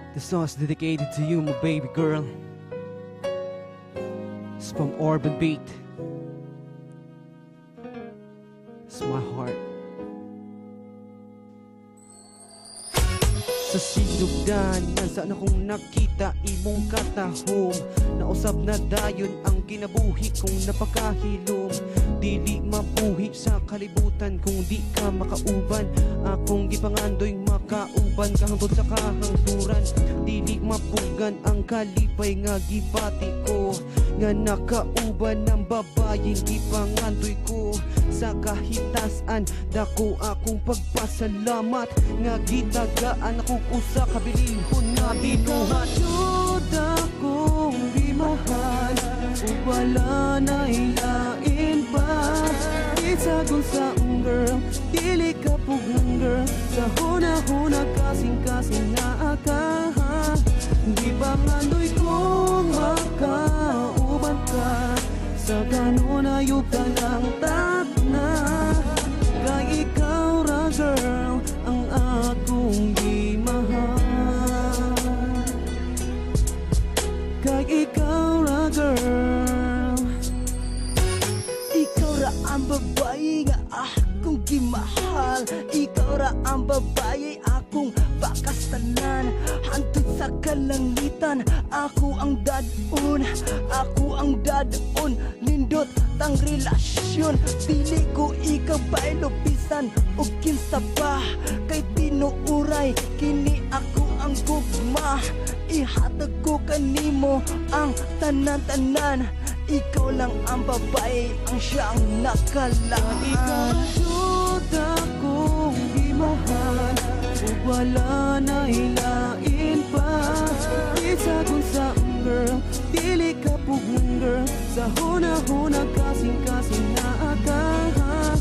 This song is dedicated to you, my baby girl. It's from Urban Beat. It's my heart. Sa sinugdan, nasaan akong nakita imong katahom. Nausap na dayon ang ginabuhi kong napakahilom. Dili mabuhi sa kalibutan kung di ka makauban. Akong gipangandoy makauban kahangtod sa kahangturan. Dili mapugan ang kalipay nga gipati ko, nga nakauban ng babayeng gipangandoy ko. Sa kahitasan dako akong pagpasalamat, nga gitagaan akong usa kabilihon nga binuhat. Jud akong gimahal ug wala na ilain pa. Isagon sa girl, dili ka pugang girl. Sa huna-huna kasing-kasing na akahan. Di ba nganoy kong makauban ka. Sa ganon ayog ka ng tatna. Kay ikaw ra girl ang akong gimahal. Kay ikaw ra girl. Ikaw ra ang babae nga akong gimahal. Ikaw ra ang babae akong pakastanan. Hantod sa kalangitan ako ang dadon. Ako ang dadon. Lindot tang relasyon. Dili ko ikabay lupisan o kinsa pa. Kay tinuuray kini ako ang gugma. Ihatag ko kanimo ang tanan-tanan. Ikaw lang ang babae ang siyang nakalaan. Ikaw jud akong gimahal ug wala na ilain pa. Isagon sa girl, dili ka pugang girl. Sa huna-huna kasing-kasing na akahan.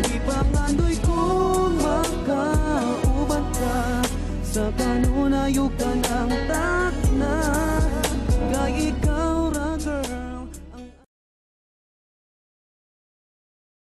Di pa ngandoy kong makauban ka. Sa kanunayog ka ng takna. Kay